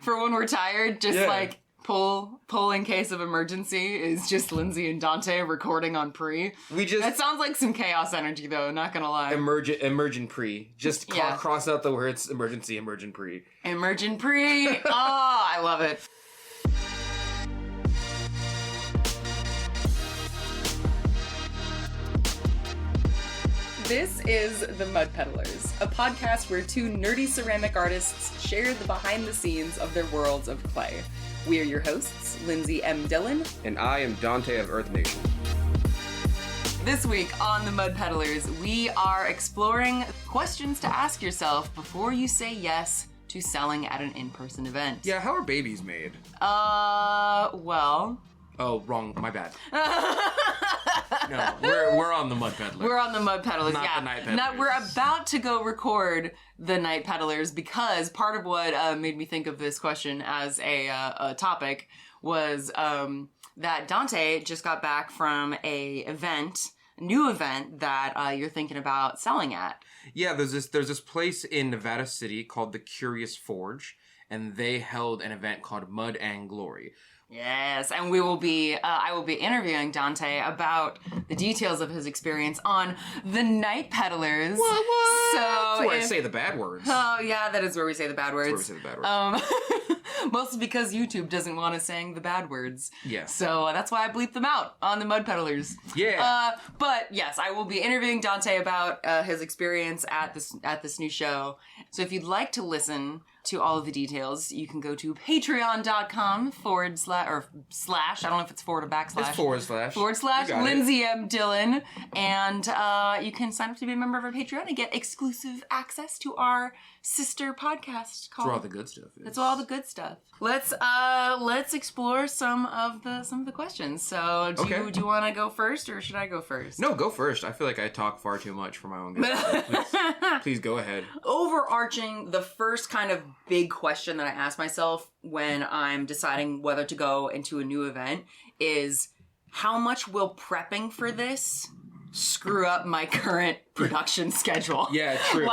for when we're tired, just like pull in case of emergency is just Lindsey and Donte recording on pre. That sounds like some chaos energy though, not gonna lie. Emergent pre. Just cross out the words emergency, emergent pre. Emergent pre. Oh, I love it. This is The Mud Peddlers, a podcast where two nerdy ceramic artists share the behind the scenes of their worlds of clay. We are your hosts, Lindsey M Dillon. And I am Donte of Earth Nation. This week on The Mud Peddlers, we are exploring questions to ask yourself before you say yes to selling at an in-person event. Yeah, how are babies made? Well... Oh, wrong. My bad. No, we're on the Mud Peddlers. We're on the Mud Peddlers, Not the Night Peddlers. Now, we're about to go record the Night Peddlers because part of what made me think of this question as a topic was that Donte just got back from a new event that you're thinking about selling at. Yeah, there's this place in Nevada City called the Curious Forge, and they held an event called Mud and Glory. Yes, and we will be, I will be interviewing Donte about the details of his experience on the Night Peddlers. What? So That's where I say the bad words. Oh, yeah, that is where we say the bad words. That's where we say the bad words. Mostly because YouTube doesn't want us saying the bad words. Yeah. So that's why I bleep them out on the Mud Peddlers. Yeah. But yes, I will be interviewing Donte about his experience at this new show. So if you'd like to listen to all of the details, you can go to patreon.com / slash, I don't know if it's forward or backslash. / Lindsey M Dillon. And you can sign up to be a member of our Patreon and get exclusive access to our sister podcast called... That's where all the good stuff is. That's all the good stuff. Let's explore some of the questions. So do you want to go first or should I go first? No, go first. I feel like I talk far too much for my own good. Please go ahead. Overarching, the first kind of big question that I ask myself when I'm deciding whether to go into a new event is, how much will prepping for this screw up my current production schedule? Yeah, true.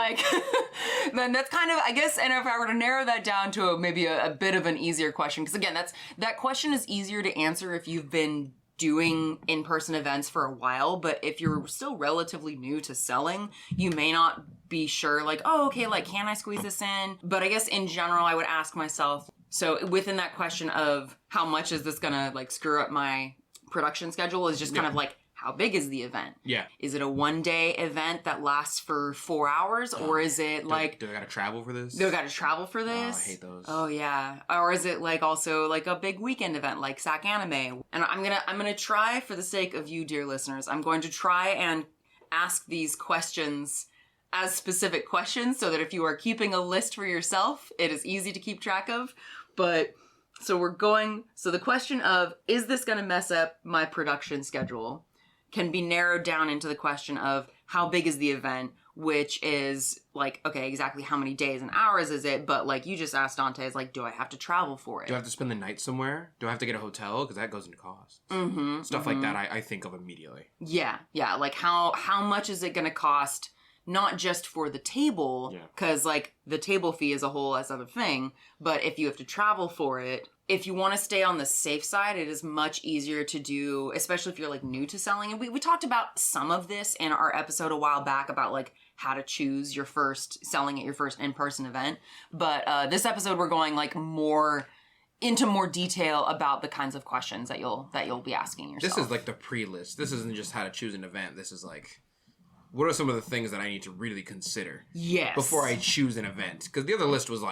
Then that's kind of, I guess, and if I were to narrow that down to maybe a bit of an easier question, because again, that question is easier to answer if you've been doing in-person events for a while, but if you're still relatively new to selling, you may not be sure, can I squeeze this in? But I guess in general, I would ask myself, so within that question of how much is this gonna screw up my production schedule is just kind of how big is the event? Yeah. Is it a one-day event that lasts for 4 hours? Or is it Do I gotta travel for this? Do I gotta travel for this? Oh, I hate those. Oh, yeah. Or is it also a big weekend event like SAC Anime? And I'm gonna try, for the sake of you, dear listeners, I'm going to try and ask these questions as specific questions so that if you are keeping a list for yourself, it is easy to keep track of. But... So the question of, is this gonna mess up my production schedule, can be narrowed down into the question of how big is the event, which is okay, exactly how many days and hours is it? But you just asked Donte, is do I have to travel for it? Do I have to spend the night somewhere? Do I have to get a hotel? Because that goes into costs. Mm-hmm. Stuff like that I think of immediately. Yeah. Yeah. How much is it going to cost? Not just for the table, because the table fee is a whole other thing, but if you have to travel for it, if you want to stay on the safe side, it is much easier to do, especially if you're new to selling. And we talked about some of this in our episode a while back about how to choose your first selling at your first in-person event. But this episode we're going into more detail about the kinds of questions that you'll be asking yourself. This is the pre-list. This isn't just how to choose an event. This is what are some of the things that I need to really consider before I choose an event? Because the other list was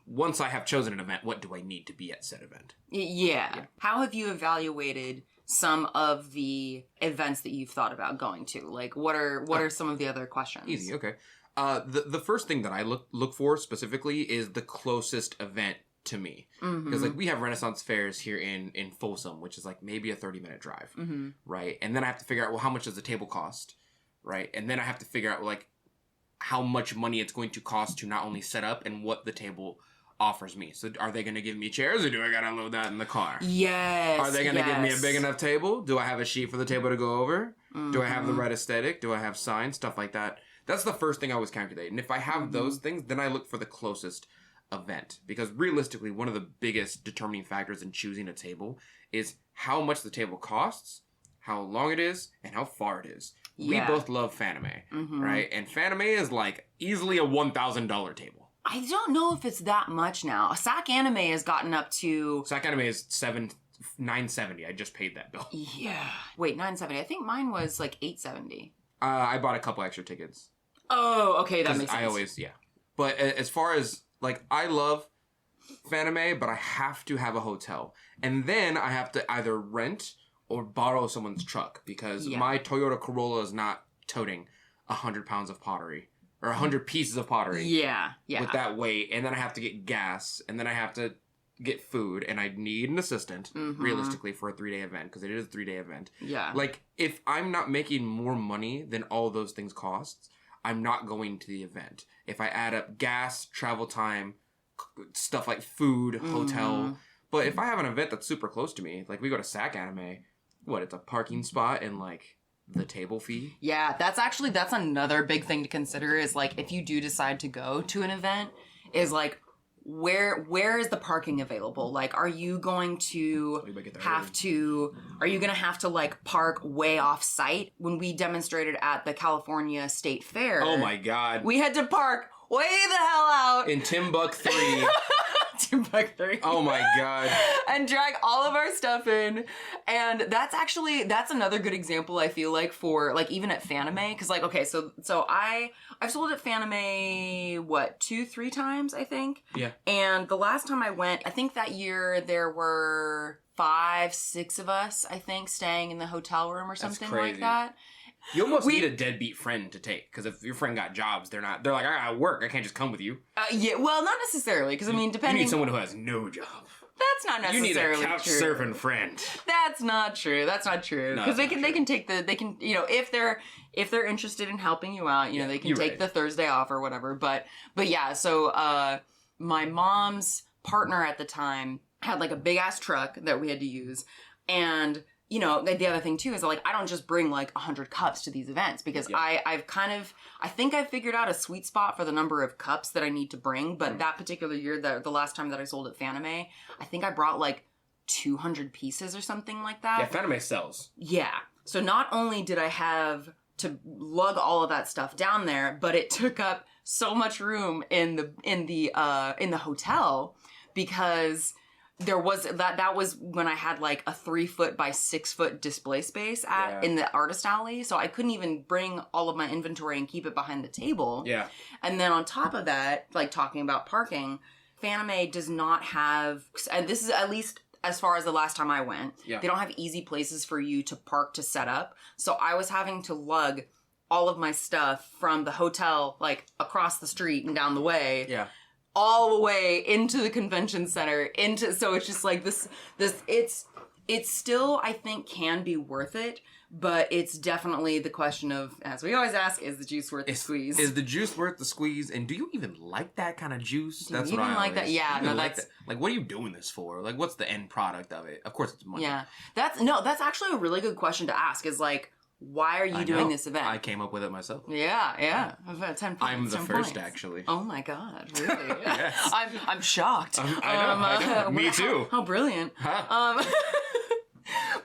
once I have chosen an event, what do I need to be at said event? Yeah. How have you evaluated some of the events that you've thought about going to? What are some of the other questions? Easy, okay. The first thing that I look for specifically is the closest event to me. Because we have Renaissance fairs here in Folsom, which is maybe a 30-minute drive, right? And then I have to figure out, how much does the table cost? Right. And then I have to figure out how much money it's going to cost to not only set up and what the table offers me. So are they going to give me chairs or do I got to load that in the car? Yes. Are they going to give me a big enough table? Do I have a sheet for the table to go over? Do I have the right aesthetic? Do I have signs? Stuff like that. That's the first thing I always calculate. And if I have those things, then I look for the closest event. Because realistically, one of the biggest determining factors in choosing a table is how much the table costs, how long it is, and how far it is. Yeah. We both love Fanime, right? And Fanime is like easily a $1,000 table. I don't know if it's that much now. Sac Anime has gotten up to... Sac Anime is $970. I just paid that bill. Yeah. Wait, $970. I think mine was like $870. I bought a couple extra tickets. Oh, okay, that makes sense. I always, But as far as, like, I love Fanime, but I have to have a hotel. And then I have to either rent or borrow someone's truck because my Toyota Corolla is not toting 100 pounds of pottery or 100 pieces of pottery. Yeah. With that weight. And then I have to get gas. And then I have to get food. And I need an assistant, realistically, for a 3-day event because it is a 3-day event. Yeah. Like, if I'm not making more money than all those things cost, I'm not going to the event. If I add up gas, travel time, stuff like food, hotel. But if I have an event that's super close to me, like we go to Sac Anime, it's a parking spot and like the table fee? Yeah, that's another big thing to consider is like if you do decide to go to an event is like where is the parking available? Like, are you going to have to like park way off site? When we demonstrated at the California State Fair. Oh my God. We had to park way the hell out. In Timbuktu. Timbuktu. Oh my God. And drag all of our stuff in. And that's another good example, I feel like, for like even at Fanime. Cause like, okay, so I've sold at Fanime, 2-3 times, I think. Yeah. And the last time I went, I think that year there were 5-6 of us, I think, staying in the hotel room or something like that. You almost need a deadbeat friend to take, because if your friend got jobs, they're like, I gotta work, I can't just come with you. Yeah, well, not necessarily, because I mean, depending... You need someone who has no job. That's not necessarily true. You need a couch surfing friend. That's not true. Because they can take if they're interested in helping you out, they can take the Thursday off or whatever. But yeah, so my mom's partner at the time had like a big ass truck that we had to use, and the other thing too is like I don't just bring like 100 cups to these events because I think I've figured out a sweet spot for the number of cups that I need to bring. But that particular year, the last time that I sold at Fanime, I think I brought like 200 pieces or something like that. Yeah, Fanime sells. Yeah. So not only did I have to lug all of that stuff down there, but it took up so much room in the hotel because there was that was when I had like a 3-foot by 6-foot display space in the artist alley. So I couldn't even bring all of my inventory and keep it behind the table. Yeah. And then on top of that, like talking about parking, Fanime does not have, and this is at least as far as the last time I went, they don't have easy places for you to park to set up. So I was having to lug all of my stuff from the hotel, like across the street and down the way. Yeah. All the way into the convention center, so it's just like this it's still, I think, can be worth it, but it's definitely the question of, as we always ask, is the juice worth the squeeze? Is the juice worth the squeeze? And do you even like that kind of juice? That's what I like that. Yeah, no, that's like, what are you doing this for? Like, what's the end product of it? Of course, it's money. Yeah, that's actually a really good question to ask. Is like, why are you doing this event? I came up with it myself. Yeah. 10 I'm the first, points. Actually. Oh my God, really? Yes. I'm shocked. I know. Me too. How brilliant. Huh?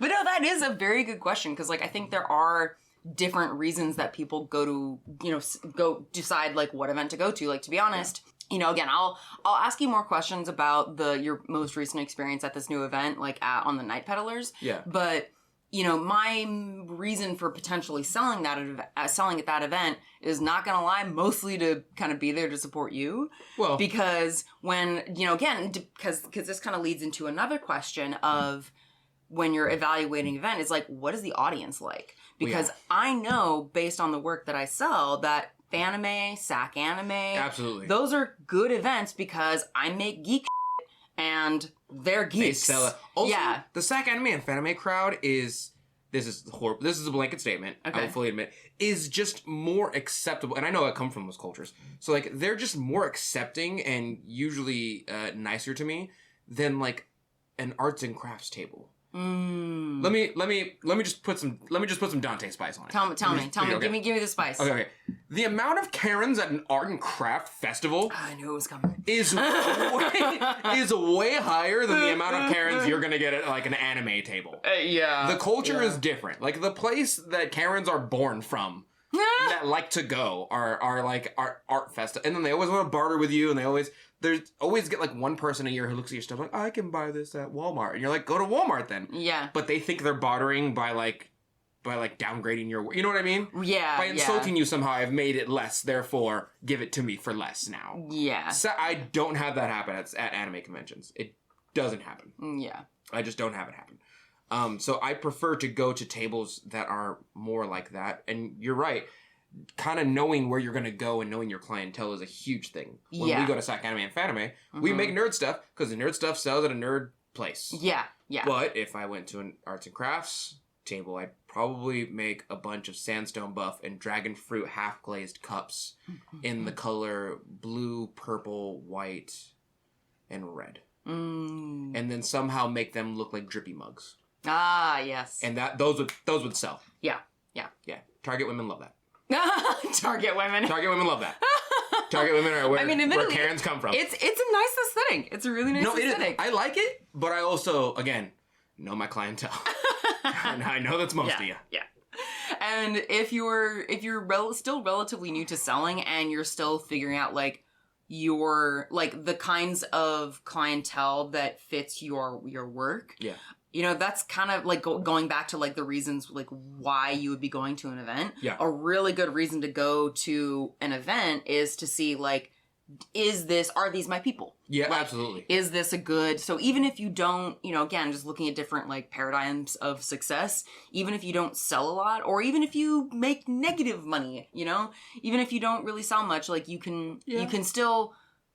But no, that is a very good question because, like, I think there are different reasons that people go to, go decide like what event to go to. Like, to be honest, again, I'll ask you more questions about your most recent experience at this new event, like on the Night Peddlers. Yeah. But my reason for potentially selling at that event is, not gonna lie, mostly to kind of be there to support you. Well, because when, again, because this kind of leads into another question of when you're evaluating an event, is like, what is the audience like? Because I know, based on the work that I sell, that Fanime, Sac Anime, absolutely, those are good events because I make geek shit and they're geeks. They sell it. Also, the Sac Anime and Fanime crowd is, this is horrible. This is a blanket statement. Okay. I will fully admit, is just more acceptable. And I know I come from those cultures, so like they're just more accepting and usually nicer to me than like an arts and crafts table. Let me just put some Dante spice on it. Tell me. Okay. Give me the spice. Okay. The amount of Karens at an art and craft festival I knew it was coming. is way higher than the amount of Karens you're gonna get at like an anime table. Yeah. The culture is different. Like the place that Karens are born from that like to go are like art festa, and then they always want to barter with you, and there's always get like one person a year who looks at your stuff like, I can buy this at Walmart, and you're like, go to Walmart then. Yeah. But they think they're bartering by downgrading your, you know what I mean? Yeah. By insulting you somehow, I've made it less, therefore give it to me for less now. Yeah. So I don't have that happen at anime conventions. It doesn't happen. Yeah. I just don't have it happen. So I prefer to go to tables that are more like that. And you're right. Kind of knowing where you're going to go and knowing your clientele is a huge thing. When we go to Sac Anime and Fanime, we make nerd stuff because the nerd stuff sells at a nerd place. Yeah. Yeah. But if I went to an arts and crafts table, I'd probably make a bunch of sandstone buff and dragon fruit half glazed cups in the color blue, purple, white, and red. And then somehow make them look like drippy mugs. Ah, yes. And those would sell. Yeah. Target women love that. Target women love that. Target women are where Karens come from. It's a nice aesthetic. It's a really nice aesthetic. I like it, but I also, again, know my clientele. And I know that's most of you. Yeah. And if you're still relatively new to selling and you're still figuring out like your like the kinds of clientele that fits your work. Yeah. You know, that's kind of like going back to like the reasons like why you would be going to an event. Yeah. A really good reason to go to an event is to see like, are these my people? Yeah, like, absolutely. Is this a good, so even if you don't, you know, again, just looking at different like paradigms of success, even if you don't sell a lot, or even if you make negative money, you know, even if you don't really sell much, like you can still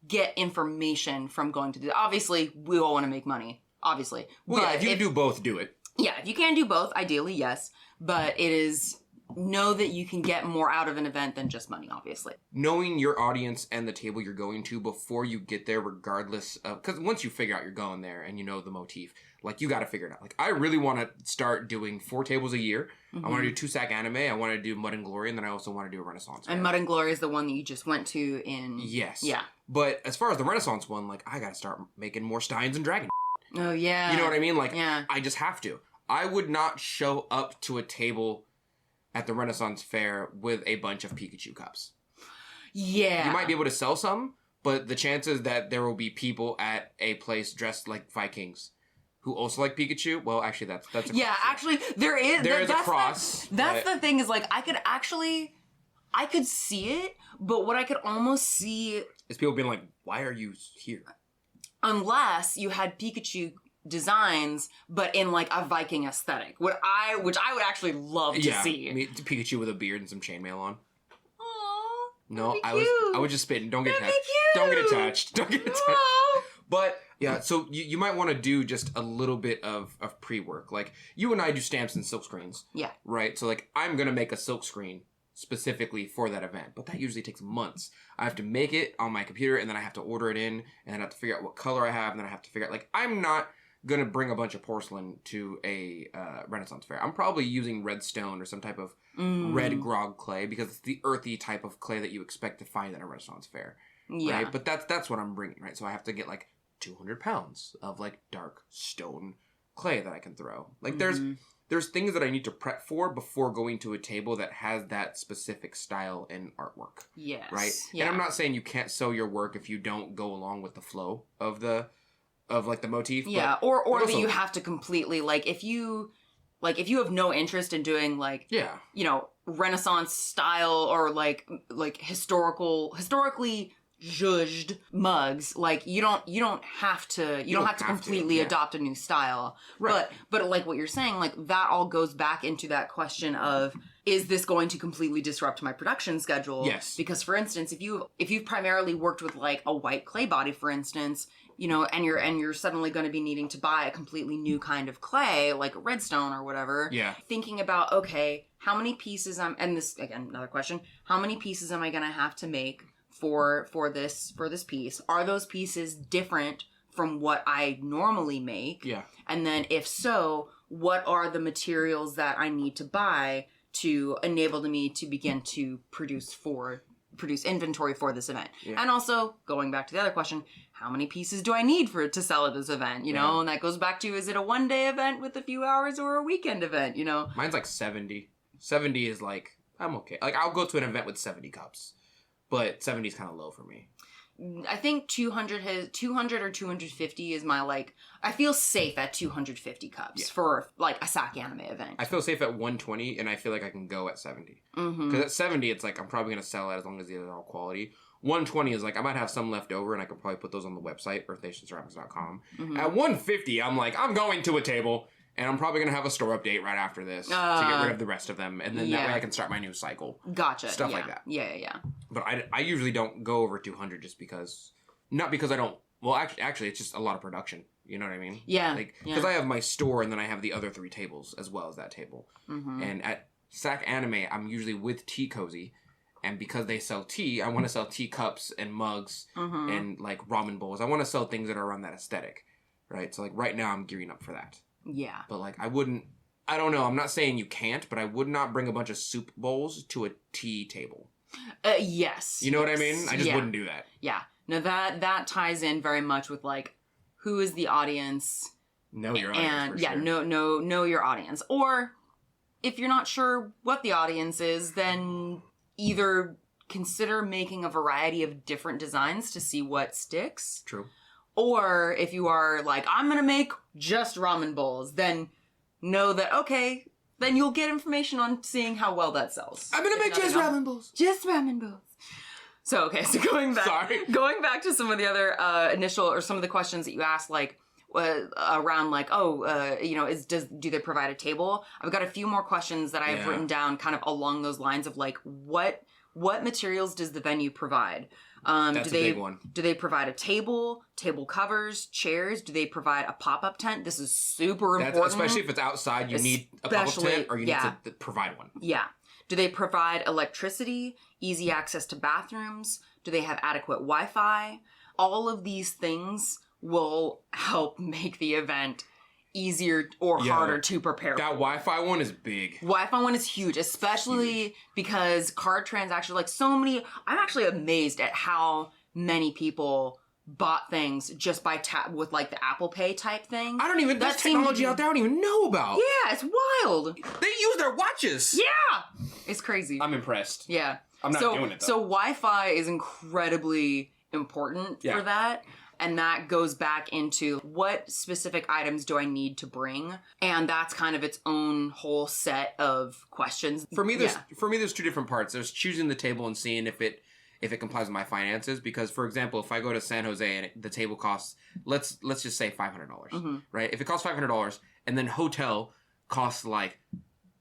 get information from going to obviously we all want to make money. Obviously. Well, yeah, if you can do both, do it. Yeah, if you can do both, ideally, yes. But it is, know that you can get more out of an event than just money, obviously. Knowing your audience and the table you're going to before you get there, regardless of, because once you figure out you're going there and you know the motif, like you got to figure it out. Like I really want to start doing 4 tables a year. I want to do 2 Sac Anime. I want to do Mud and Glory, and then I also want to do a Renaissance fair. And Mud and Glory is the one that you just went to in... Yes. Yeah. But as far as the Renaissance one, like I got to start making more Steins and Dragon. Oh, yeah. You know what I mean? Like, yeah. I just have to. I would not show up to a table at the Renaissance Fair with a bunch of Pikachu cups. Yeah. You might be able to sell some, but the chances that there will be people at a place dressed like Vikings who also like Pikachu, well, actually, that's a cross. Yeah, actually, there is a cross. That's the thing is, like, I could see it, but what I could almost see... is people being like, why are you here? Unless you had Pikachu designs, but in like a Viking aesthetic, which I would actually love to see. Pikachu with a beard and some chainmail on. Aww, no, I was just spitting. Don't get touched. Don't get touched. Don't get touched. But yeah, so you might want to do just a little bit of pre-work. Like you and I do stamps and silk screens. Yeah. Right. So like I'm gonna make a silk screen specifically for that event, but that usually takes months. I have to make it on my computer, and then I have to order it in, and then I have to figure out what color I have, and then I have to figure out, like, I'm not gonna bring a bunch of porcelain to a Renaissance fair. I'm probably using red stone or some type of red grog clay, because it's the earthy type of clay that you expect to find at a Renaissance fair. Yeah. Right? But that's what I'm bringing, right? So I have to get, like, 200 pounds of, like, dark stone clay that I can throw. Like, there's things that I need to prep for before going to a table that has that specific style and artwork. Yes. Right? Yeah. And I'm not saying you can't sew your work if you don't go along with the flow of the motif. Yeah, or also, that you have to completely, like, if you have no interest in doing, like, you know, Renaissance style or, like historically zhuzhed mugs, like you don't have to completely adopt a new style. Right. But like what you're saying, like that all goes back into that question of, is this going to completely disrupt my production schedule? Yes. Because for instance, if you've primarily worked with like a white clay body, for instance, you know, and you're suddenly going to be needing to buy a completely new kind of clay, like redstone or whatever. Yeah. Thinking about, okay, how many pieces and this, again, another question, how many pieces am I going to have to make for this piece? Are those pieces different from what I normally make? Yeah. And then if so, what are the materials that I need to buy to enable me to begin to produce inventory for this event? Yeah. And also, going back to the other question, how many pieces do I need to sell at this event? You know, and that goes back to, is it a one-day event with a few hours or a weekend event, you know? Mine's like 70. 70 is like, I'm okay. Like, I'll go to an event with 70 cups, but 70 is kind of low for me. I think 200 or 250 is my, like, I feel safe at 250 cups for, like, a SAC anime event. I feel safe at 120, and I feel like I can go at 70. Mm-hmm. Because at 70, it's like, I'm probably going to sell it as long as these are all quality. 120 is like, I might have some left over, and I could probably put those on the website, earthnationceramics.com. Mm-hmm. At 150, I'm like, I'm going to a table, and I'm probably going to have a store update right after this to get rid of the rest of them, and then that way I can start my new cycle. Gotcha. Stuff like that. Yeah. But I usually don't go over 200 just because, not because I don't, well, actually, it's just a lot of production. You know what I mean? Yeah. Like, because I have my store, and then I have the other 3 tables as well as that table. Mm-hmm. And at SAC Anime, I'm usually with Tea Cozy. And because they sell tea, I want to sell tea cups and mugs and, like, ramen bowls. I want to sell things that are around that aesthetic, right? So, like, right now, I'm gearing up for that. Yeah. But, like, I don't know. I'm not saying you can't, but I would not bring a bunch of soup bowls to a tea table. Yes. You know what I mean? I just wouldn't do that. Yeah. Now, that ties in very much with, like, who is the audience? Know your audience, and, know your audience. Or, if you're not sure what the audience is, then either consider making a variety of different designs to see what sticks. True. Or if you are like, I'm going to make just ramen bowls, then know that, okay, then you'll get information on seeing how well that sells. I'm going to make just ramen bowls. Just ramen bowls. So, okay, so going back to some of the other initial, or some of the questions that you asked, like, around like, do they provide a table? I've got a few more questions that I've written down kind of along those lines of like, what materials does the venue provide? That's a big one. Do they provide a table covers, chairs? Do they provide a pop-up tent? This is super important. Especially if it's outside, you need a pop-up tent or you need to provide one. Yeah. Do they provide electricity, easy access to bathrooms? Do they have adequate Wi-Fi? All of these things will help make the event easier or harder to prepare That for. Wi-Fi one is big. Wi-Fi one is huge, especially because card transactions, like so many, I'm actually amazed at how many people bought things just by tap with like the Apple Pay type thing. There's technology out there I don't even know about. Yeah, it's wild. They use their watches. Yeah. It's crazy. I'm impressed. Yeah. I'm not doing it though. So Wi-Fi is incredibly important for that. And that goes back into what specific items do I need to bring? And that's kind of its own whole set of questions. For me, there's 2 different parts. There's choosing the table and seeing if it complies with my finances. Because, for example, if I go to San Jose and the table costs, let's just say $500, right? If it costs $500 and then hotel costs like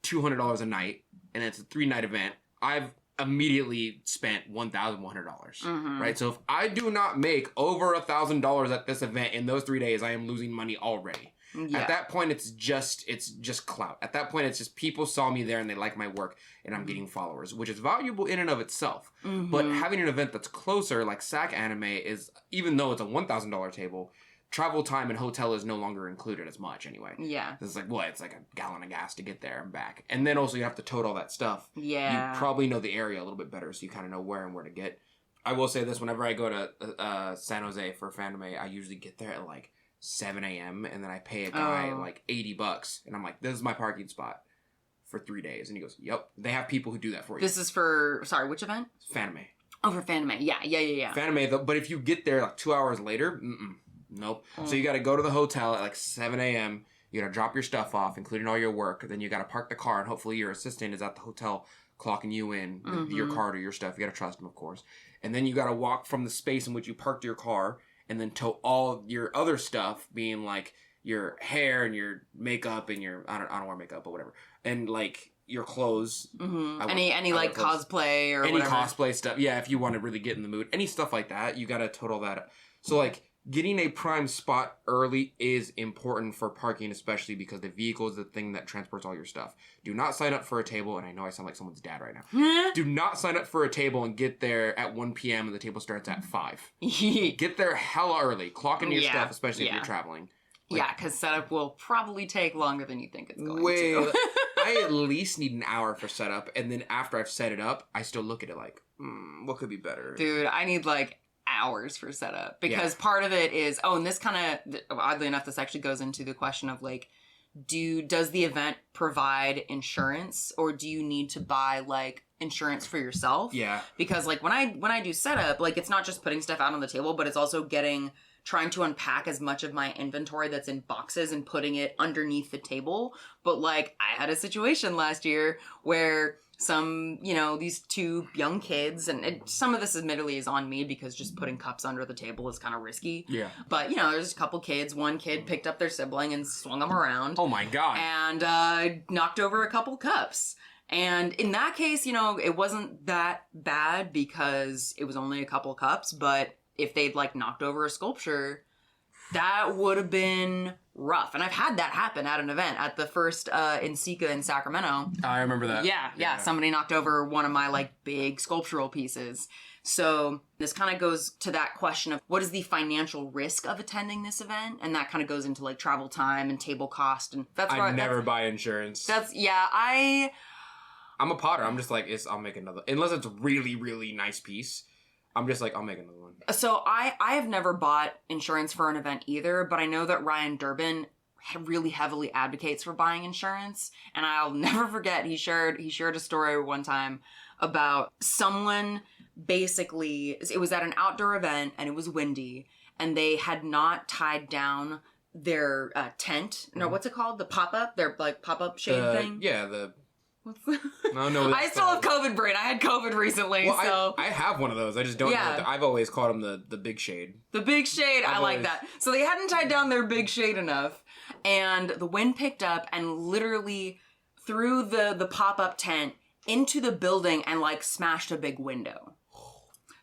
$200 a night and it's a 3-night event, I've immediately spent $1,100, right? So if I do not make over $1,000 at this event in those 3 days, I am losing money already. Yeah. At that point, it's just clout. At that point, it's just people saw me there and they like my work and I'm getting followers, which is valuable in and of itself. But having an event that's closer, like SAC Anime, is, even though it's a $1,000 table, travel time and hotel is no longer included as much anyway. Yeah. It's like, it's like a gallon of gas to get there and back. And then also you have to tote all that stuff. Yeah. You probably know the area a little bit better, so you kind of know where and where to get. I will say this, whenever I go to San Jose for Fanime, I usually get there at like 7 a.m. and then I pay a guy like $80. And I'm like, this is my parking spot for 3 days. And he goes, yep. They have people who do that for you. This is for, sorry, which event? Fanime. Oh, for Fanime. Yeah. Fanime, but if you get there like 2 hours later, nope. So you got to go to the hotel at like 7 a.m. You got to drop your stuff off, including all your work. Then you got to park the car, and hopefully your assistant is at the hotel clocking you in with your card or your stuff. You got to trust them, of course. And then you got to walk from the space in which you parked your car and then tote all your other stuff, being like your hair and your makeup and your, I don't wear makeup, but whatever. And like your clothes. Any like cosplay or any whatever. cosplay stuff. Yeah, if you want to really get in the mood. Any stuff like that, you got to tote all that up. So like, getting a prime spot early is important for parking, especially because the vehicle is the thing that transports all your stuff. Do not sign up for a table, and I know I sound like someone's dad right now. Do not sign up for a table and get there at 1 p.m. and the table starts at 5. Get there hella early. Clock in your stuff, especially if you're traveling. Like, yeah, because setup will probably take longer than you think it's going to. I at least need an hour for setup, and then after I've set it up, I still look at it like, what could be better? Dude, I need like hours for setup because part of it is, and this kind of, oddly enough, this actually goes into the question of like, does the event provide insurance, or do you need to buy like insurance for yourself? Yeah. Because like when I do setup, like it's not just putting stuff out on the table, but it's also trying to unpack as much of my inventory that's in boxes and putting it underneath the table. But like I had a situation last year where these 2 young kids, and some of this admittedly is on me because just putting cups under the table is kind of risky. Yeah. But, there's a couple kids. One kid picked up their sibling and swung them around. Oh my God. And knocked over a couple cups. And in that case, it wasn't that bad because it was only a couple cups, but if they'd like knocked over a sculpture, that would have been rough. And I've had that happen at an event at the first in Sika in Sacramento. I remember that. Yeah. Somebody knocked over one of my like big sculptural pieces. So this kind of goes to that question of what is the financial risk of attending this event? And that kind of goes into like travel time and table cost. And that's I never buy insurance. I'm a potter. I'm just like, I'll make another. Unless it's a really, really nice piece. I'm just like, I'll make another one. So I have never bought insurance for an event either, but I know that Ryan Durbin really heavily advocates for buying insurance. And I'll never forget, he shared a story one time about someone basically, it was at an outdoor event and it was windy and they had not tied down their tent. No, what's it called? The pop-up? Their like pop-up shade thing? Yeah, No, I still have COVID brain. I had COVID recently, so... I have one of those. I just don't know. I've always called them the big shade. The big shade. I like that. So they hadn't tied down their big shade enough, and the wind picked up and literally threw the pop-up tent into the building and, like, smashed a big window.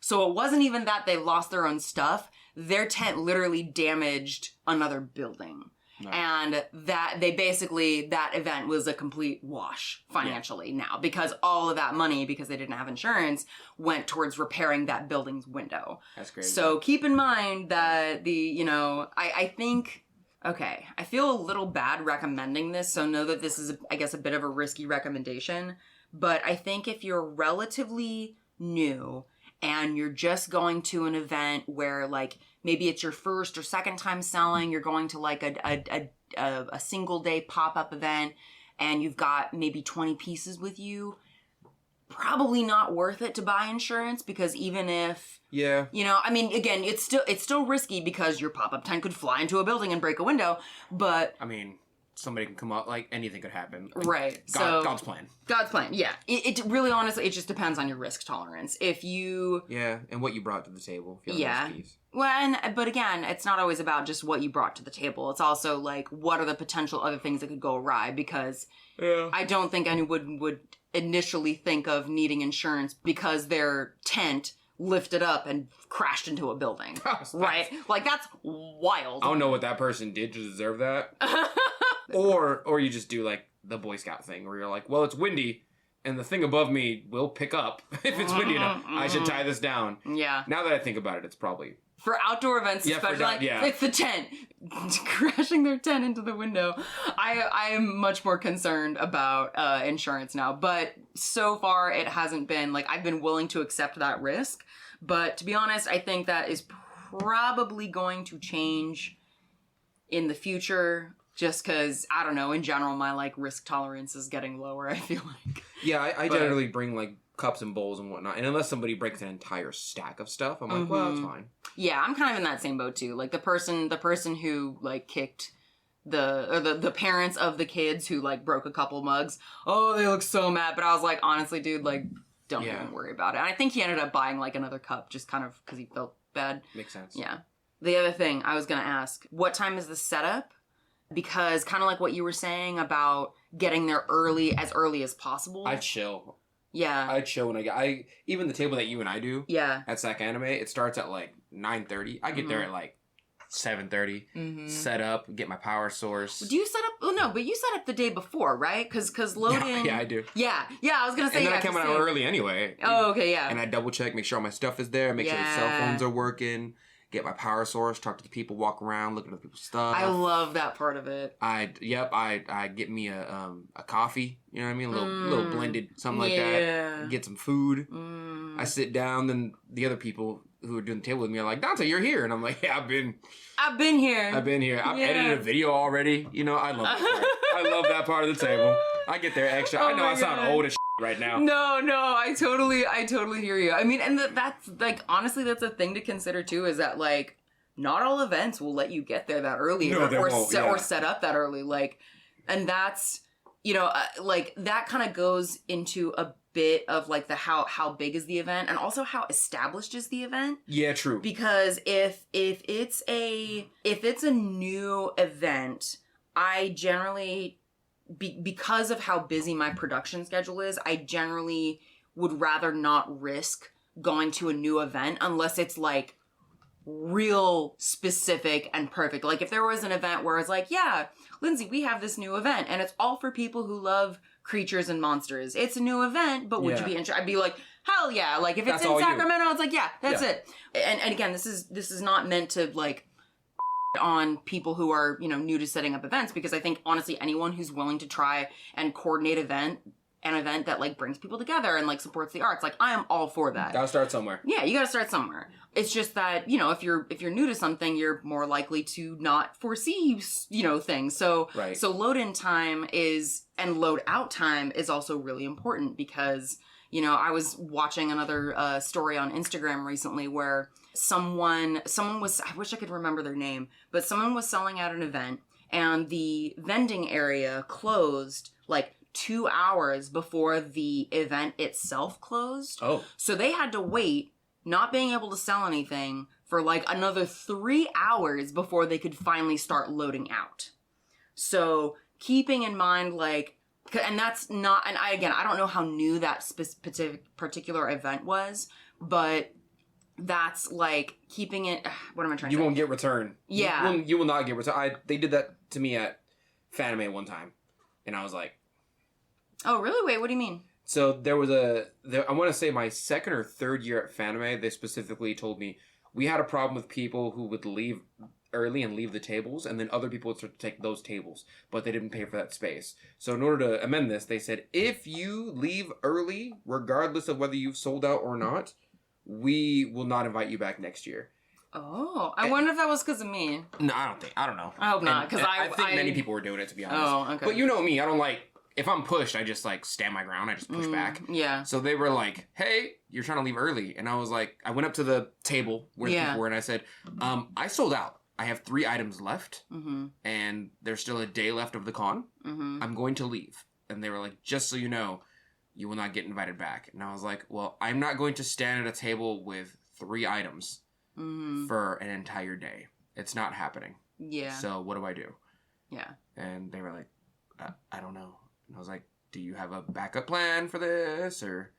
So it wasn't even that they lost their own stuff. Their tent literally damaged another building. No. And that event was a complete wash financially now because all of that money, because they didn't have insurance, went towards repairing that building's window. That's great. So keep in mind that I think, okay, I feel a little bad recommending this. So know that this is, I guess, a bit of a risky recommendation. But I think if you're relatively new and you're just going to an event where like, maybe it's your first or second time selling, you're going to like a single day pop-up event and you've got maybe 20 pieces with you, probably not worth it to buy insurance because even if, I mean, again, it's still risky because your pop-up tent could fly into a building and break a window, but... I mean... Somebody can come up, like, anything could happen. Right. God's plan. God's plan, yeah. It really, honestly, it just depends on your risk tolerance. If you... Yeah, and what you brought to the table. Well, but again, it's not always about just what you brought to the table. It's also, like, what are the potential other things that could go awry? Because I don't think anyone would initially think of needing insurance because their tent lifted up and crashed into a building. Right? Like, that's wild. I don't know what that person did to deserve that. Or you just do like the Boy Scout thing where you're like, well, it's windy and the thing above me will pick up if it's windy enough. I should tie this down. Yeah. Now that I think about it, it's probably... For outdoor events, especially, it's the tent. Crashing their tent into the window. I am much more concerned about insurance now. But so far, it hasn't been, like, I've been willing to accept that risk. But to be honest, I think that is probably going to change in the future. Just because, I don't know, in general, my, like, risk tolerance is getting lower, I feel like. Yeah, I generally bring, like, cups and bowls and whatnot. And unless somebody breaks an entire stack of stuff, I'm like, well, that's fine. Yeah, I'm kind of in that same boat, too. Like, the person who, like, kicked the parents of the kids who, like, broke a couple mugs. Oh, they look so mad. But I was like, honestly, dude, like, don't even worry about it. And I think he ended up buying, like, another cup just kind of because he felt bad. Makes sense. Yeah. The other thing I was going to ask, what time is the setup? Because kind of like what you were saying about getting there as early as possible. I chill. Yeah. I chill when even the table that you and I do. Yeah. At Sac Anime, it starts at like 9:30. I get there at like 7:30. Set up, get my power source. Do you set up? Oh no, but you set up the day before, right? Because loading. Yeah, I do. Yeah, I was gonna say. And then I come out early anyway. Oh, okay, yeah. And I double check, make sure all my stuff is there, make sure the cell phones are working. Get my power source, talk to the people, walk around, look at other people's stuff. I love that part of it. I get me a coffee, you know what I mean? A little blended, something like that. Get some food. I sit down, then the other people who are doing the table with me are like, Donte, you're here. And I'm like, yeah, I've been here. I've edited a video already. You know, I love that part. I love that part of the table. I get there extra. I know I sound old as right now. No, I totally hear you. I mean, and that's like, honestly, that's a thing to consider too, is that like, not all events will let you get there that early or set up that early. Like, and that's, you know, like that kind of goes into a bit of like the how big is the event and also how established is the event. Yeah, true. Because if it's a new event, I generally, because of how busy my production schedule is, I generally would rather not risk going to a new event unless it's like real specific and perfect. Like if there was an event where it's like, yeah, Lindsey, we have this new event and it's all for people who love creatures and monsters. It's a new event, but would you be interested? I'd be like, hell yeah. Like if it's in Sacramento, it's like, yeah, that's it. And again, this is not meant to like on people who are, you know, new to setting up events, because I think honestly anyone who's willing to try and coordinate an event that like brings people together and like supports the arts, like I am all for that. Gotta start somewhere. Yeah, you gotta start somewhere. It's just that, you know, if you're new to something, you're more likely to not foresee, you know, things. So so load in time and load out time is also really important, because, you know, I was watching another story on Instagram recently where someone was, I wish I could remember their name, but someone was selling out an event and the vending area closed like 2 hours before the event itself closed. Oh. So they had to wait, not being able to sell anything, for like another 3 hours before they could finally start loading out. So keeping in mind, like, and that's not, and I don't know how new that particular event was, but that's like keeping it, what am I trying to say? You won't get return. Yeah. You will not get return. They did that to me at Fanime one time, and I was like, oh, really? Wait, what do you mean? So there was I want to say my second or third year at Fanime, they specifically told me we had a problem with people who would leave early and leave the tables, and then other people would start to take those tables, but they didn't pay for that space. So in order to amend this, they said, if you leave early, regardless of whether you've sold out or not, we will not invite you back next year. Oh, I wonder if that was because of me. No, I don't know. I hope not, because I think many people were doing it, to be honest. Oh, okay. But you know me, I don't like, if I'm pushed, I just like stand my ground. I just push back. Yeah. So they were like, hey, you're trying to leave early. And I was like, I went up to the table where people were and I said, I sold out. I have 3 items left and there's still a day left of the con. I'm going to leave. And they were like, just so you know, you will not get invited back. And I was like, well, I'm not going to stand at a table with 3 items for an entire day. It's not happening. Yeah. So what do I do? Yeah. And they were like, I don't know. And I was like, do you have a backup plan for this? Or,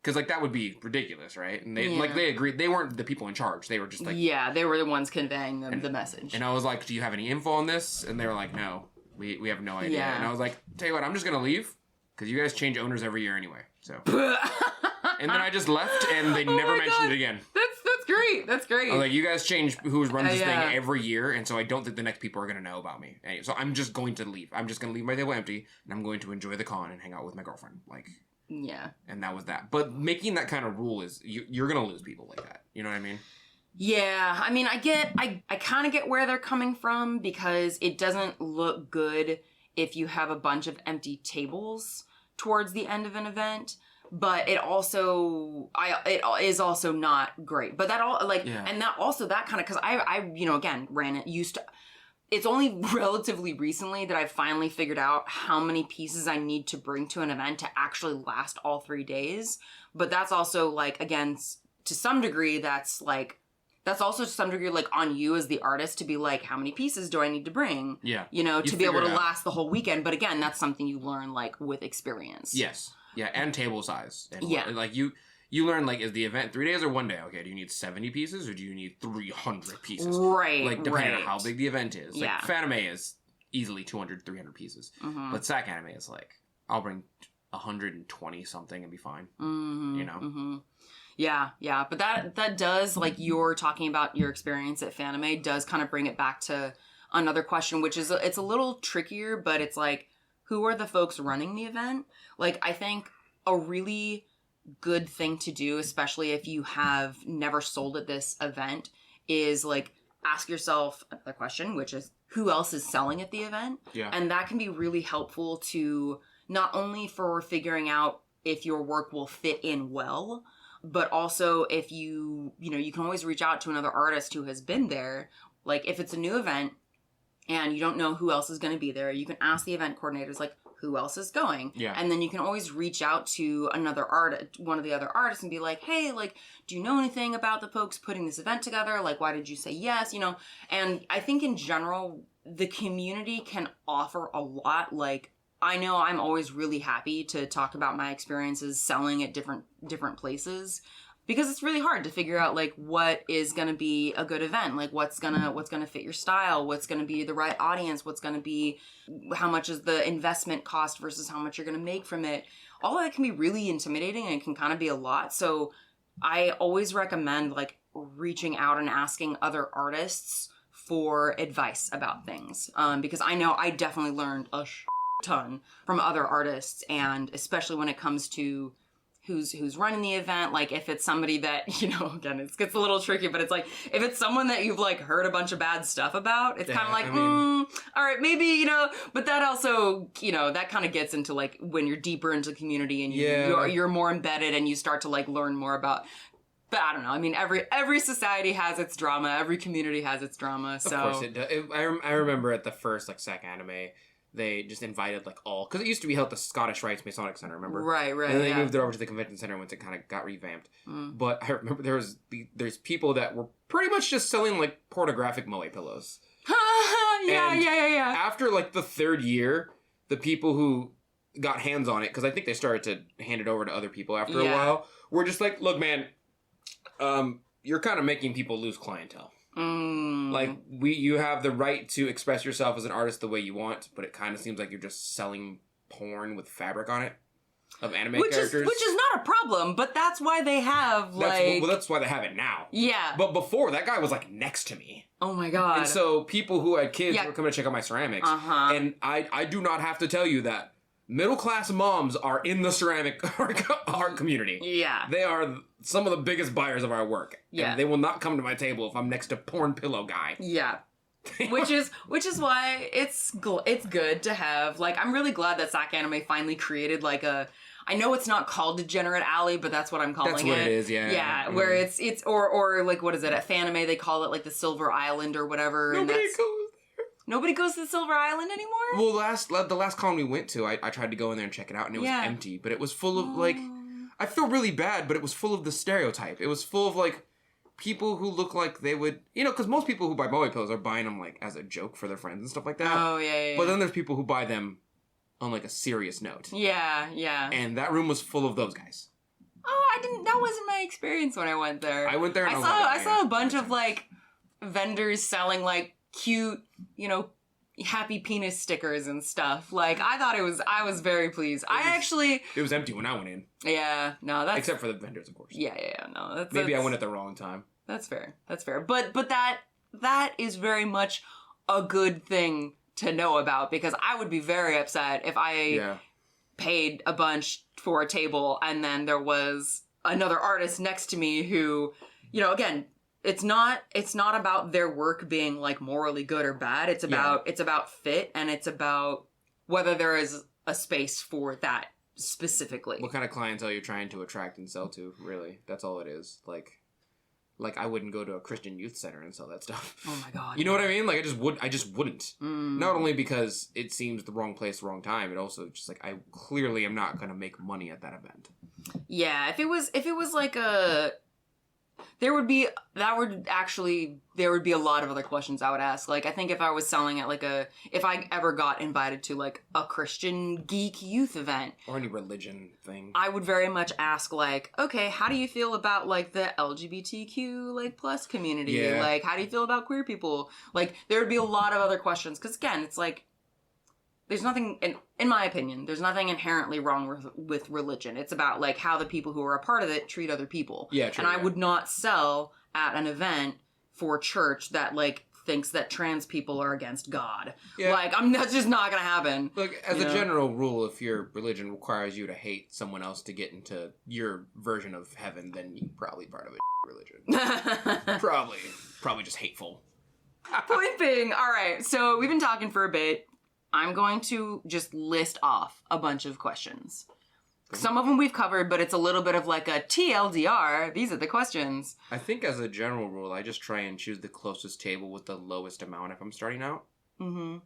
because like that would be ridiculous, right? And they agreed. They weren't the people in charge. They were just like, yeah, they were the ones conveying the message. And I was like, do you have any info on this? And they were like, no, we have no idea. Yeah. And I was like, tell you what, I'm just gonna leave because you guys change owners every year anyway. So, and then I just left, and they never mentioned it again. That's great. That's great. I was like, you guys change who runs this thing every year, and so I don't think the next people are going to know about me. Anyway, so I'm just going to leave. I'm just going to leave my table empty, and I'm going to enjoy the con and hang out with my girlfriend. Like, yeah. And that was that. But making that kind of rule is, you're going to lose people like that. You know what I mean? Yeah. I mean, I kind of get where they're coming from, because it doesn't look good if you have a bunch of empty tables towards the end of an event. But it also, it is also not great. But that all, like, and that also, that kind of, because I, you know, again, it's only relatively recently that I've finally figured out how many pieces I need to bring to an event to actually last all 3 days. But that's also, like, again, to some degree, that's also to some degree, like, on you as the artist to be like, how many pieces do I need to bring? Yeah. You know, to be able to last the whole weekend. But again, that's something you learn, like, with experience. Yes. Yeah, and table size. And like you learn, like, is the event 3 days or 1 day? Okay, do you need 70 pieces or do you need 300 pieces? Right, like, depending on how big the event is. Yeah. Like, fan anime is easily 200, 300 pieces. But sack anime is like, I'll bring 120 something and be fine. You know? Yeah. But that does, like, you're talking about your experience at Fanime does kind of bring it back to another question, which is, it's a little trickier, but it's like, who are the folks running the event? Like, I think a really good thing to do, especially if you have never sold at this event, is, like, ask yourself another question, which is, who else is selling at the event? Yeah. And that can be really helpful to not only for figuring out if your work will fit in well, but also if you can always reach out to another artist who has been there. Like, if it's a new event and you don't know who else is going to be there, you can ask the event coordinators, like, who else is going? Yeah. And then you can always reach out to one of the other artists and be like, hey, like, do you know anything about the folks putting this event together? Like, why did you say yes? You know, and I think in general, the community can offer a lot. Like, I know I'm always really happy to talk about my experiences selling at different places, because it's really hard to figure out, like, what is going to be a good event, like what's going to fit your style, what's going to be the right audience, what's going to be, how much is the investment cost versus how much you're going to make from it. All of that can be really intimidating and it can kind of be a lot. So I always recommend, like, reaching out and asking other artists for advice about things, because I know I definitely learned a ton from other artists, and especially when it comes to who's running the event. Like, if it's somebody that, you know, again, it gets a little tricky, but it's like, if it's someone that you've, like, heard a bunch of bad stuff about, it's kind of like, all right, maybe, you know, but that also, you know, that kind of gets into, like, when you're deeper into the community and you're more embedded and you start to, like, learn more about. But I don't know. I mean, every society has its drama. Every community has its drama. So. Of course it does. I remember at the first, like, sack anime, they just invited, like, all... Because it used to be held at the Scottish Rites Masonic Center, remember? Right, and then they moved it over to the convention center once it kind of got revamped. But I remember there's people that were pretty much just selling, like, pornographic moe pillows. Yeah. After, like, the third year, the people who got hands on it, because I think they started to hand it over to other people after a while, were just like, look, man, you're kind of making people lose clientele. Like, you have the right to express yourself as an artist the way you want, but it kind of seems like you're just selling porn with fabric on it of anime characters. Which is not a problem, but that's why they have, like... That's why they have it now. Yeah. But before, that guy was, like, next to me. Oh my god. And so people who had kids were coming to check out my ceramics. And I do not have to tell you that middle-class moms are in the ceramic art community. Yeah. They are some of the biggest buyers of our work. Yeah. And they will not come to my table if I'm next to porn pillow guy. Yeah. which is why it's good to have, like, I'm really glad that Sack Anime finally created, like, I know it's not called Degenerate Alley, but that's what I'm calling it. That's what it is, yeah. Yeah, where it's or like, what is it, at Fanime they call it, like, the Silver Island or whatever. Nobody goes to the Silver Island anymore? Well, the last con we went to, I tried to go in there and check it out, and it was empty. But it was full of, like... I feel really bad, but it was full of the stereotype. It was full of, like, people who look like they would... You know, because most people who buy moe pillows are buying them, like, as a joke for their friends and stuff like that. Oh, yeah. But then there's people who buy them on, like, a serious note. Yeah. And that room was full of those guys. Oh, that wasn't my experience when I went there. I went there and I saw a bunch of, like, vendors selling, like, cute, you know, happy penis stickers and stuff. Like, I was very pleased. It was empty when I went in. Yeah, no, that's... Except for the vendors, of course. Yeah, no, Maybe I went at the wrong time. That's fair. But that is very much a good thing to know about, because I would be very upset if I paid a bunch for a table and then there was another artist next to me who, you know, again, it's not about their work being, like, morally good or bad. It's about fit, and it's about whether there is a space for that specifically. What kind of clientele you're trying to attract and sell to, really. That's all it is. Like I wouldn't go to a Christian youth center and sell that stuff. Oh my god. You know what I mean? Like, I just wouldn't. Not only because it seems the wrong place, wrong time, it also just, like, I clearly am not going to make money at that event. Yeah, if it was like a There would be a lot of other questions I would ask. Like, I think if I was selling at if I ever got invited to like a Christian geek youth event. Or any religion thing. I would very much ask like, okay, how do you feel about like the LGBTQ like plus community? Yeah. Like, how do you feel about queer people? Like, there would be a lot of other questions. Because again, it's like, there's nothing, in my opinion, there's nothing inherently wrong with religion. It's about, like, how the people who are a part of it treat other people. Yeah, true. And I would not sell at an event for church that, like, thinks that trans people are against God. Yeah. Like, that's just not gonna happen. Look, as a general rule, if your religion requires you to hate someone else to get into your version of heaven, then you're probably part of a religion. Probably just hateful. Point being, all right, so we've been talking for a bit. I'm going to just list off a bunch of questions. Some of them we've covered, but it's a little bit of like a TLDR. These are the questions. I think as a general rule, I just try and choose the closest table with the lowest amount if I'm starting out. Mm-hmm.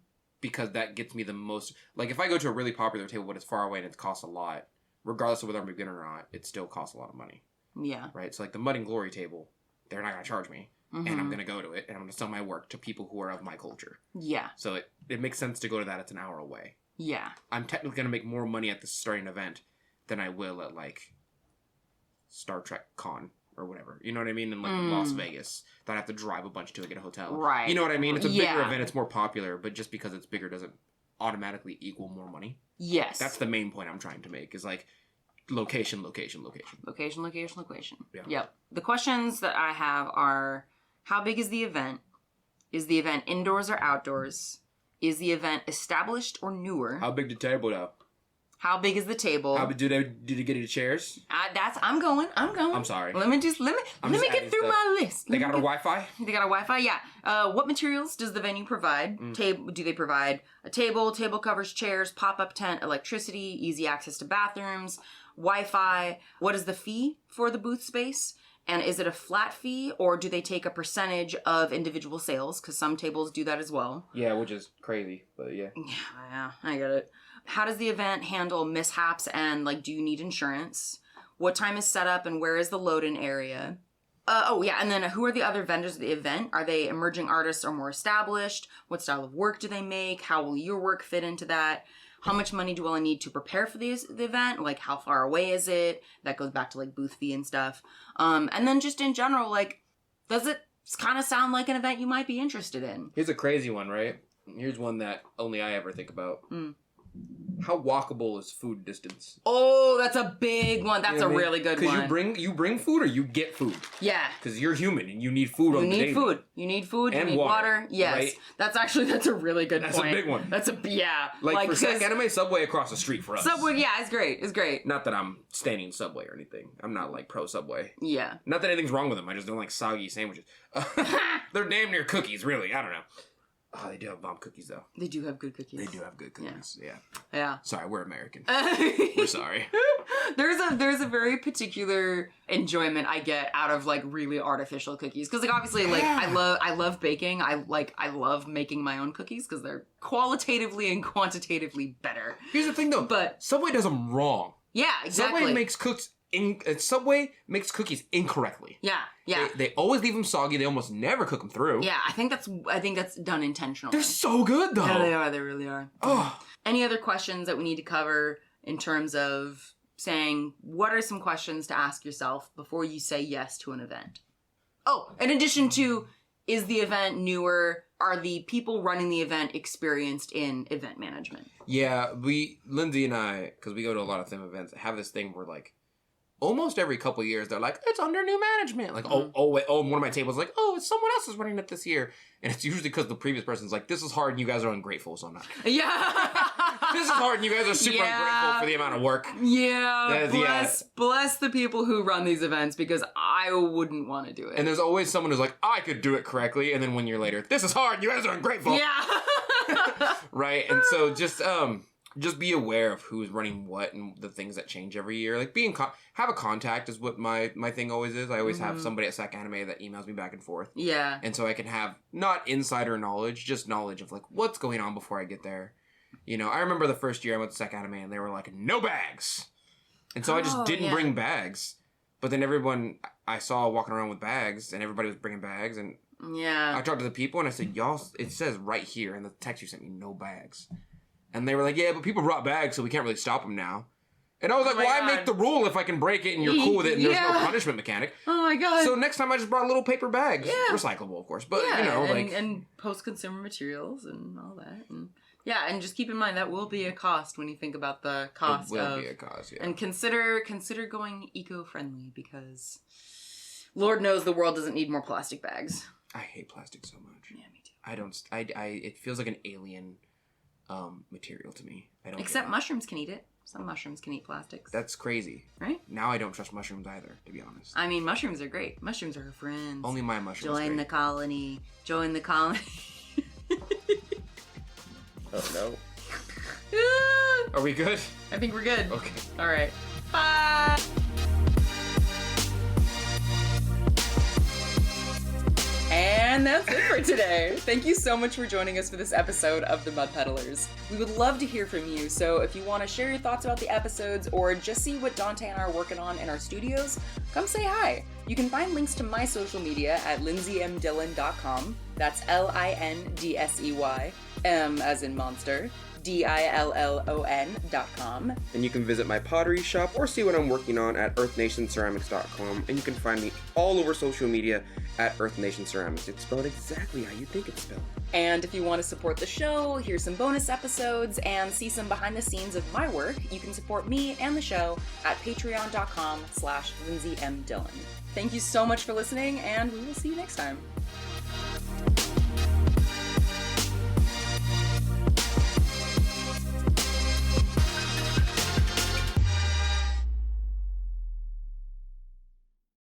Because that gets me the most... Like, if I go to a really popular table, but it's far away and it costs a lot, regardless of whether I'm a beginner or not, it still costs a lot of money. Yeah. Right? So, like, the Mud and Glory table, they're not going to charge me. Mm-hmm. And I'm going to go to it, and I'm going to sell my work to people who are of my culture. Yeah. So it makes sense to go to that. It's an hour away. Yeah. I'm technically going to make more money at the starting event than I will at, like, Star Trek Con or whatever. You know what I mean? In, like, Las Vegas. That I have to drive a bunch to get a hotel. Right. You know what I mean? It's a bigger event. It's more popular, but just because it's bigger doesn't automatically equal more money. Yes. That's the main point I'm trying to make, is, like, location. Location. Yeah. Yep. The questions that I have are... How big is the event? Is the event indoors or outdoors? Is the event established or newer? How big the table though? How big is the table? How big do they get any chairs? I'm going. I'm sorry. Let me get through my list. They got a Wi-Fi? They got a Wi-Fi, yeah. What materials does the venue provide? Do they provide a table covers, chairs, pop-up tent, electricity, easy access to bathrooms, Wi-Fi? What is the fee for the booth space? And is it a flat fee, or do they take a percentage of individual sales? Because some tables do that as well. Yeah, which is crazy, but yeah. Yeah, I get it. How does the event handle mishaps, and, like, do you need insurance? What time is set up, and where is the load-in area? And then who are the other vendors of the event? Are they emerging artists or more established? What style of work do they make? How will your work fit into that? How much money do I need to prepare for the event? Like, how far away is it? That goes back to, like, booth fee and stuff. And then just in general, like, does it kind of sound like an event you might be interested in? Here's a crazy one, right? Here's one that only I ever think about. How walkable is food distance? Oh, that's a big one. That's a really good one. Because you bring food or you get food. Yeah. Because you're human and you need food on the daily. You need food. And you need water. Yes. Right? That's a really good point. That's a big one. Yeah. Like for Sac Anime, Subway across the street for us. Subway, yeah, it's great. Not that I'm standing Subway or anything. I'm not like pro Subway. Yeah. Not that anything's wrong with them. I just don't like soggy sandwiches. They're damn near cookies, really. I don't know. Oh, they do have bomb cookies, though. They do have good cookies. They do have good cookies, yeah. Sorry, we're American. We're sorry. There's a very particular enjoyment I get out of, like, really artificial cookies. Because, like, obviously, like, I love baking. I love making my own cookies because they're qualitatively and quantitatively better. Here's the thing, though. But Subway does them wrong. Yeah, exactly. Subway makes cookies incorrectly. Yeah. They always leave them soggy. They almost never cook them through. Yeah, I think that's done intentionally. They're so good, though. Yeah, they are. They really are. Oh. Any other questions that we need to cover in terms of saying, what are some questions to ask yourself before you say yes to an event? Oh, in addition to, is the event newer? Are the people running the event experienced in event management? Yeah, Lindsey and I, because we go to a lot of them events, have this thing where, like, almost every couple of years, they're like, it's under new management. Like, one of my tables is like, it's someone else is running it this year. And it's usually because the previous person's like, this is hard and you guys are ungrateful, so I'm not. Yeah. This is hard and you guys are super ungrateful for the amount of work. Yeah. Bless the people who run these events, because I wouldn't want to do it. And there's always someone who's like, I could do it correctly. And then 1 year later, this is hard, you guys are ungrateful. Yeah. Right? And so just be aware of who's running what and the things that change every year. Like, have a contact is what my thing always is. I always have somebody at Sac Anime that emails me back and forth. Yeah. And so I can have not insider knowledge, just knowledge of, like, what's going on before I get there. You know, I remember the first year I went to Sac Anime and they were like, no bags. And so I just didn't bring bags. But then everyone I saw walking around with bags, and everybody was bringing bags, and yeah. I talked to the people, and I said, y'all, it says right here in the text you sent me, no bags. And they were like, yeah, but people brought bags, so we can't really stop them now. And I was like, why make the rule if I can break it and you're cool with it and there's no punishment mechanic? Oh my god. So next time I just brought little paper bags. Yeah. Recyclable, of course. But, and post-consumer materials and all that. And and just keep in mind that will be a cost when you think about the cost It will be a cost, yeah. And consider going eco-friendly because Lord knows the world doesn't need more plastic bags. I hate plastic so much. Yeah, me too. It feels like an alien material to me. Except mushrooms can eat it. Some mushrooms can eat plastics. That's crazy. Right? Now I don't trust mushrooms either, to be honest. I mean, mushrooms are great. Mushrooms are our friends. Only my mushrooms. Join the colony. Join the colony. Oh no. Are we good? I think we're good. Okay. All right. Bye. And that's it for today. Thank you so much for joining us for this episode of The Mud Peddlers. We would love to hear from you, so if you want to share your thoughts about the episodes or just see what Donte and I are working on in our studios, come say hi. You can find links to my social media at lindseymdillon.com. That's LINDSEY, M as in monster, DILLON.com. And you can visit my pottery shop or see what I'm working on at earthnationceramics.com. And you can find me all over social media at Earth Nation Ceramics. It's spelled exactly how you think it's spelled. And if you want to support the show, hear some bonus episodes, and see some behind the scenes of my work, you can support me and the show at patreon.com/Lindsey M Dillon. Thank you so much for listening, and we will see you next time.